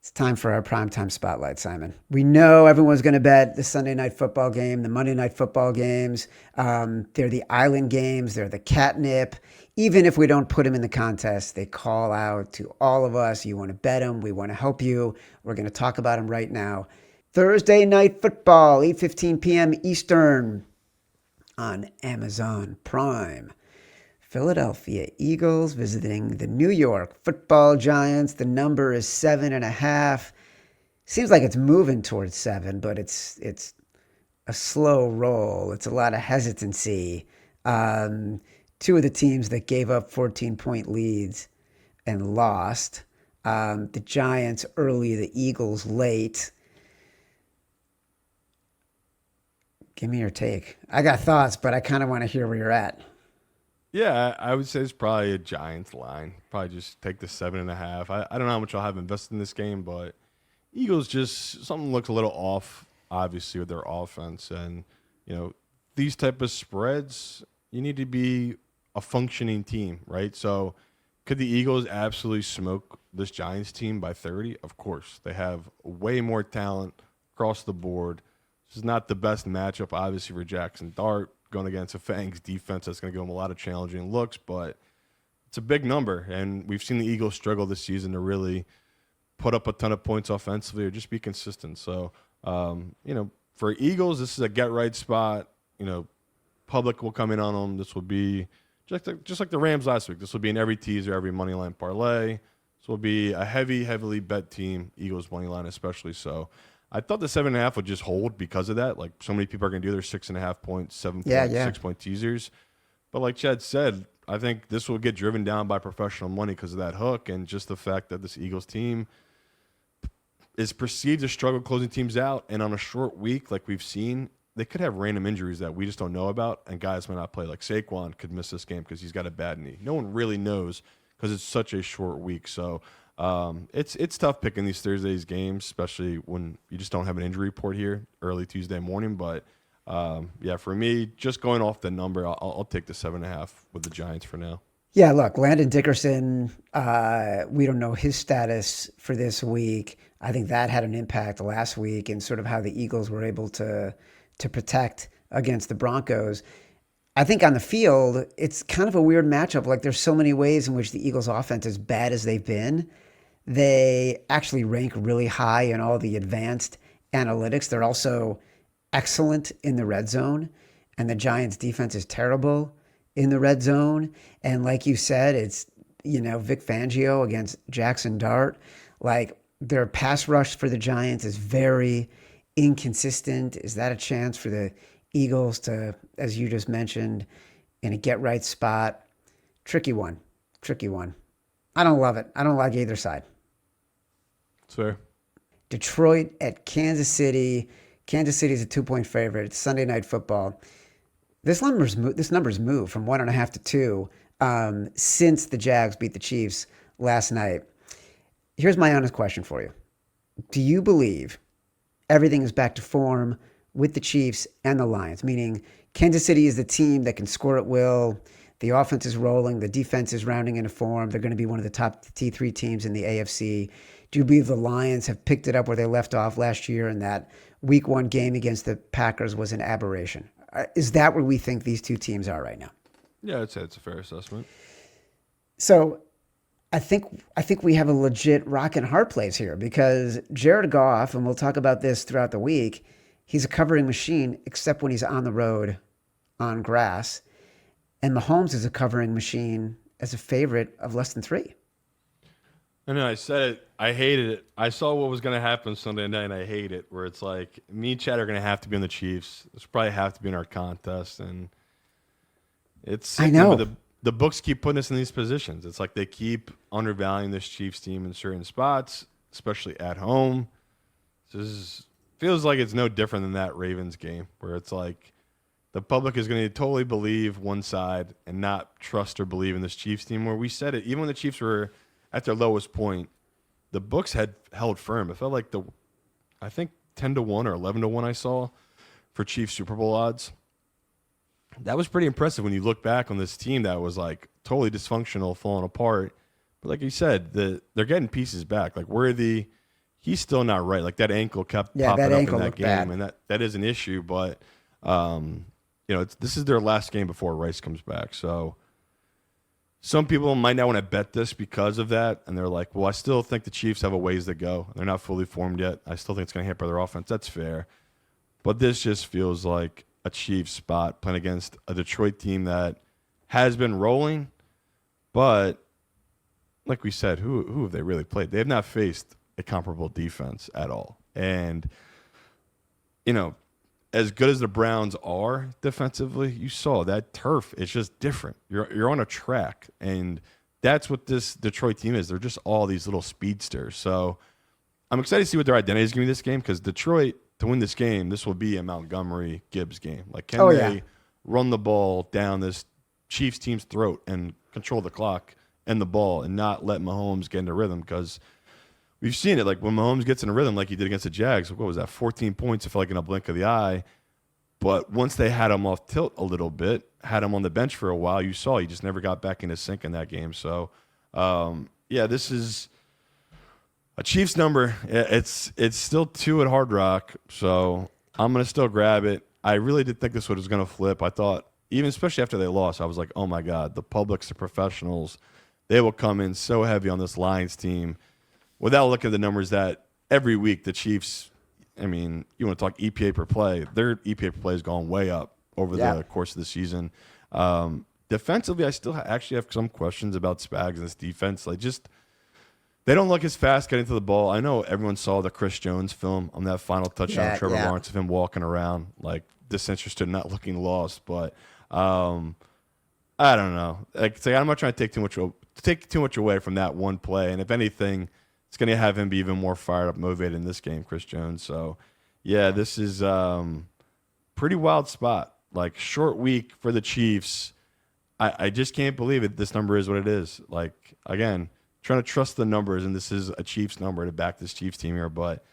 It's time for our primetime spotlight, Simon. We know everyone's going to bet the Sunday night football game, the Monday night football games. They're the island games. They're the catnip. Even if we don't put them in the contest, they call out to all of us. You want to bet them. We want to help you. We're going to talk about them right now. Thursday night football, 8:15 p.m. Eastern on Amazon Prime. Philadelphia Eagles visiting the New York Football Giants. The number is 7.5. Seems like it's moving towards 7, but it's a slow roll. It's a lot of hesitancy. Two of the teams that gave up 14-point leads and lost. The Giants early, the Eagles late. Give me your take. I got thoughts, but I kind of want to hear where you're at. Yeah, I would say it's probably a Giants line. Probably just take the 7.5. I don't know how much I'll have invested in this game, but Eagles just something looks a little off, obviously, with their offense. And, these type of spreads, you need to be a functioning team, right? So could the Eagles absolutely smoke this Giants team by 30? Of course. They have way more talent across the board. This is not the best matchup, obviously, for Jaxson Dart going against a Fangs defense that's going to give them a lot of challenging looks, but it's a big number. And we've seen the Eagles struggle this season to really put up a ton of points offensively or just be consistent. So, for Eagles, this is a get-right spot. Public will come in on them. This will be just like the Rams last week. This will be in every teaser, every money line parlay. This will be a heavily bet team, Eagles money line especially. So I thought the 7.5 would just hold because of that. Like, so many people are going to do their 6.5 points, 7 point, 6 point teasers. But like Chad said, I think this will get driven down by professional money because of that hook and just the fact that this Eagles team is perceived to struggle closing teams out. And on a short week, like we've seen, they could have random injuries that we just don't know about, and guys might not play. Like Saquon could miss this game because he's got a bad knee. No one really knows because it's such a short week. So it's tough picking these Thursdays games, especially when you just don't have an injury report here early Tuesday morning. But for me, just going off the number, I'll take the 7.5 with the Giants for now. Yeah, look, Landon Dickerson, we don't know his status for this week. I think that had an impact last week in sort of how the Eagles were able to protect against the Broncos. I think on the field, it's kind of a weird matchup. Like, there's so many ways in which the Eagles offense, as bad as they've been, they actually rank really high in all the advanced analytics. They're also excellent in the red zone, and the Giants defense is terrible in the red zone. And like you said, it's, Vic Fangio against Jaxson Dart. Like, their pass rush for the Giants is very inconsistent. Is that a chance for the Eagles to, as you just mentioned, in a get-right spot? Tricky one. I don't love it. I don't like either side. Fair. Detroit at Kansas City. Kansas City is a 2-point favorite. It's Sunday Night Football. This number's moved from 1.5 to 2 since the Jags beat the Chiefs last night. Here's my honest question for you. Do you believe everything is back to form with the Chiefs and the Lions? Meaning Kansas City is the team that can score at will. The offense is rolling. The defense is rounding into form. They're going to be one of the top T3 teams in the AFC. Do you believe the Lions have picked it up where they left off last year and that week 1 game against the Packers was an aberration? Is that where we think these two teams are right now? Yeah, I'd say it's a fair assessment. So I think we have a legit rock and hard place here because Jared Goff, and we'll talk about this throughout the week, he's a covering machine except when he's on the road on grass. And Mahomes is a covering machine as a favorite of less than 3. I know, I said it. I hated it. I saw what was going to happen Sunday night, and I hate it, where it's like, me and Chad are going to have to be on the Chiefs. This will probably have to be in our contest, and it's I know. But the books keep putting us in these positions. It's like they keep undervaluing this Chiefs team in certain spots, especially at home. Feels like it's no different than that Ravens game, where it's like the public is going to totally believe one side and not trust or believe in this Chiefs team, where we said it, even when the Chiefs were at their lowest point, the books had held firm. It felt like I think 10-1 or 11-1 I saw for Chiefs Super Bowl odds. That was pretty impressive when you look back on this team that was like totally dysfunctional, falling apart. But like you said, they're getting pieces back. Like Worthy, he's still not right. Like that ankle kept Yeah, popping that up in ankle that looked game, bad. and that is an issue. But this is their last game before Rice comes back, so some people might not want to bet this because of that, and they're like, well, I still think the Chiefs have a ways to go. They're not fully formed yet. I still think it's going to hamper their offense. That's fair. But this just feels like a Chiefs spot playing against a Detroit team that has been rolling, but like we said, who have they really played? They have not faced a comparable defense at all. And, as good as the Browns are defensively, you saw that turf. It's just different. You're on a track, and that's what this Detroit team is. They're just all these little speedsters. So I'm excited to see what their identity is going to be this game, because Detroit, to win this game, this will be a Montgomery-Gibbs game. Like, can they run the ball down this Chiefs team's throat and control the clock and the ball and not let Mahomes get into rhythm? Because we've seen it. Like, when Mahomes gets in a rhythm like he did against the Jags, what was that, 14 points, it felt like in a blink of the eye. But once they had him off tilt a little bit, had him on the bench for a while, you saw he just never got back into sync in that game. So, this is a Chiefs number. It's still 2 at Hard Rock, so I'm going to still grab it. I really did think this one was going to flip. I thought, even especially after they lost, I was like, oh, my God, the public's the professionals. They will come in so heavy on this Lions team without looking at the numbers that every week the Chiefs, you want to talk EPA per play, their EPA per play has gone way up over the course of the season. Defensively, I still actually have some questions about Spags and this defense. They don't look as fast getting to the ball. I know everyone saw the Chris Jones film on that final touchdown of Trevor Lawrence, of him walking around, like, disinterested, not looking lost. But I don't know. I'm not trying to take too much away from that one play. And if anything, it's going to have him be even more fired up, motivated in this game, Chris Jones. So, this is pretty wild spot. Like, short week for the Chiefs. I just can't believe it. This number is what it is. Like, again, trying to trust the numbers, and this is a Chiefs number to back this Chiefs team here. But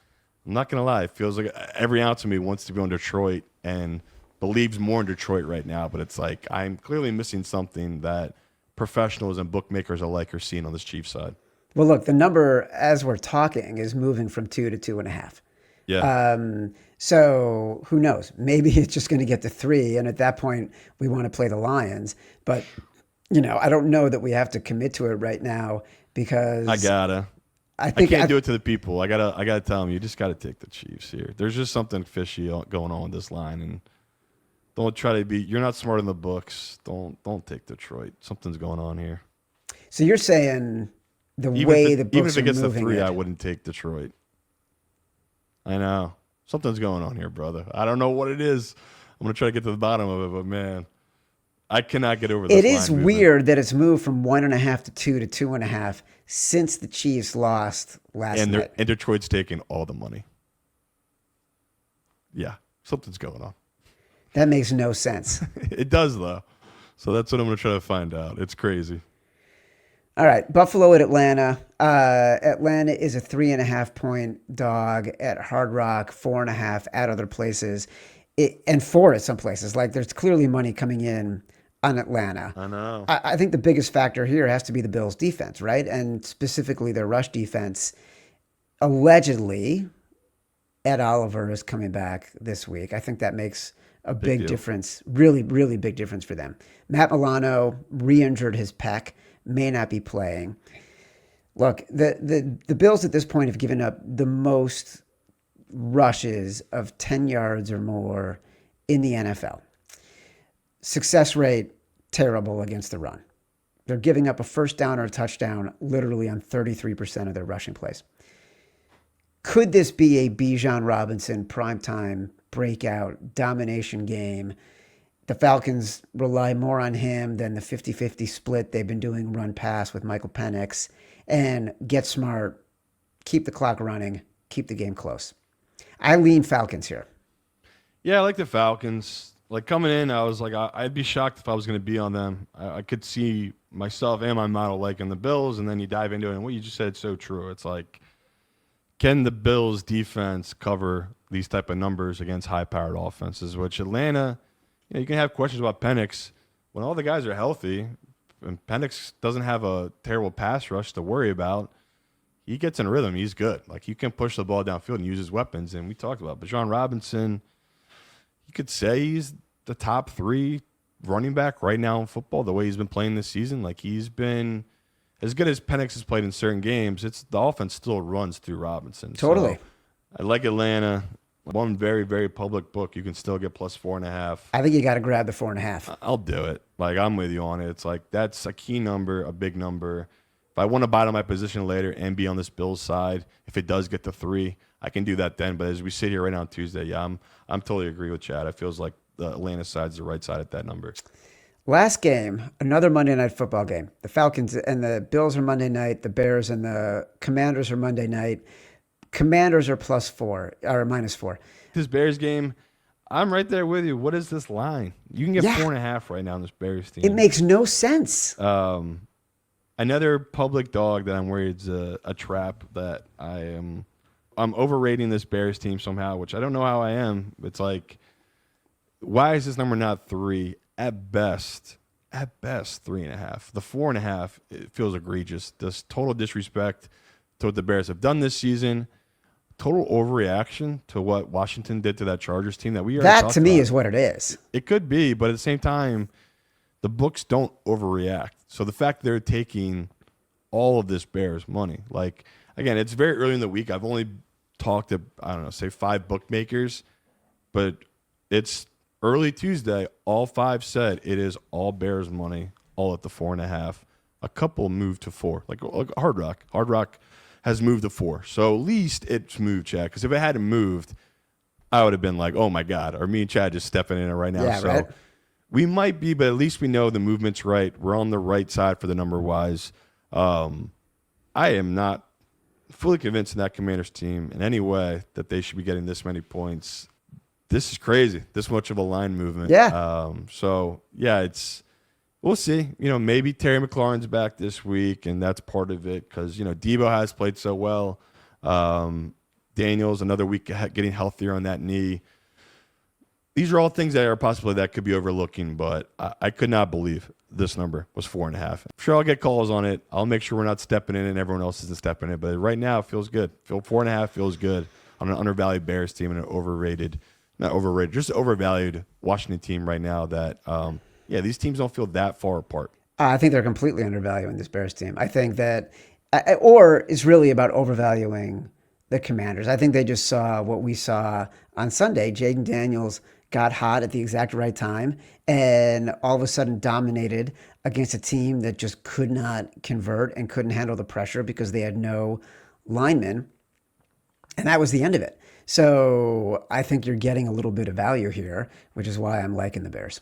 I'm not going to lie. It feels like every ounce of me wants to be on Detroit and believes more in Detroit right now. But it's like I'm clearly missing something that professionals and bookmakers alike are seeing on this Chiefs side. Well, look, the number as we're talking is moving from 2 to 2.5. Yeah. So who knows? Maybe it's just going to get to 3, and at that point we want to play the Lions. But I don't know that we have to commit to it right now, because I can't do it to the people. I gotta tell them, you just gotta take the Chiefs here. There's just something fishy going on with this line, and don't try to be. You're not smart in the books. Don't take Detroit. Something's going on here. So you're saying the books even if it gets are to 3, moving I wouldn't take Detroit. I know something's going on here, brother. I don't know what it is. I'm gonna try to get to the bottom of it, but man, I cannot get over this. It is weird that it's moved from 1.5 to 2 to 2.5 since the Chiefs lost last night. And Detroit's taking all the money. Yeah, something's going on. That makes no sense. It does, though. So that's what I'm going to try to find out. It's crazy. All right, Buffalo at Atlanta. Atlanta is a 3.5-point dog at Hard Rock, 4.5 at other places, and 4 at some places. Like, there's clearly money coming in on Atlanta. I know. I think the biggest factor here has to be the Bills' defense, right? And specifically their rush defense. Allegedly, Ed Oliver is coming back this week. I think that makes a big difference, really, really big difference for them. Matt Milano re-injured his pec, may not be playing. Look, the Bills at this point have given up the most rushes of 10 yards or more in the NFL. Success rate, terrible against the run. They're giving up a first down or a touchdown literally on 33% of their rushing plays. Could this be a Bijan Robinson primetime breakout domination game? The Falcons rely more on him than the 50-50 split they've been doing run-pass with Michael Penix, and get smart, keep the clock running, keep the game close. I lean Falcons here. Yeah, I like the Falcons. Like, coming in, I was like, I'd be shocked if I was going to be on them. I could see myself and my model liking the Bills, and then you dive into it, and what you just said is so true. It's like, can the Bills' defense cover these type of numbers against high-powered offenses, which Atlanta, you can have questions about Penix. When all the guys are healthy, and Penix doesn't have a terrible pass rush to worry about, he gets in rhythm. He's good. Like, you can push the ball downfield and use his weapons. And we talked about Bijan Robinson. You could say he's the top 3 running back right now in football, the way he's been playing this season. Like, he's been as good as Penix has played in certain games. The offense still runs through Robinson. Totally. So I like Atlanta. One very, very public book, you can still get plus 4.5. I think you got to grab the 4.5. I'll do it. Like, I'm with you on it. It's like, that's a key number, a big number. If I want to buy to my position later and be on this Bills side, if it does get to 3, I can do that then. But as we sit here right now on Tuesday, yeah, I'm totally agree with Chad. It feels like the Atlanta side's the right side at that number. Last game, another Monday Night Football game. The Falcons and the Bills are Monday night. The Bears and the Commanders are Monday night. Commanders are +4 or -4. This Bears game, I'm right there with you. What is this line? You can get 4.5 right now on this Bears team. It makes no sense. Another public dog that I'm worried is a trap that I'm overrating this Bears team somehow, which I don't know how I am. It's like, why is this number not 3? At best 3.5. The 4.5, it feels egregious. This total disrespect to what the Bears have done this season. Total overreaction to what Washington did to that Chargers team that we already That talked to me about. is what it is. It could be, but at the same time, the books don't overreact. So the fact they're taking all of this Bears money, like, again, it's very early in the week. I've only talked to, I don't know, say 5 bookmakers, but it's early Tuesday. All 5 said it is all Bears money, all at the 4.5. A couple moved to 4, like Hard Rock. Hard Rock has moved to 4. So at least it's moved, Chad. Because if it hadn't moved, I would have been like, oh my God. Or me and Chad just stepping in it right now. Yeah, so right. we might be, but at least we know the movement's right. We're on the right side for the number wise. I am not fully convinced in that Commanders team in any way that they should be getting this many points. This is crazy. This much of a line movement. Yeah. So yeah, we'll see. Maybe Terry McLaurin's back this week, and that's part of it because, Debo has played so well. Daniels, another week getting healthier on that knee. These are all things that are possibly that could be overlooking, but I could not believe this number was 4.5. I'm sure I'll get calls on it. I'll make sure we're not stepping in and everyone else isn't stepping in. But right now, it feels good. 4.5 feels good on an undervalued Bears team and an just overvalued Washington team right now that, these teams don't feel that far apart. I think they're completely undervaluing this Bears team. I think that, or it's really about overvaluing the Commanders. I think they just saw what we saw on Sunday. Jayden Daniels got hot at the exact right time and all of a sudden dominated against a team that just could not convert and couldn't handle the pressure because they had no linemen. And that was the end of it. So I think you're getting a little bit of value here, which is why I'm liking the Bears.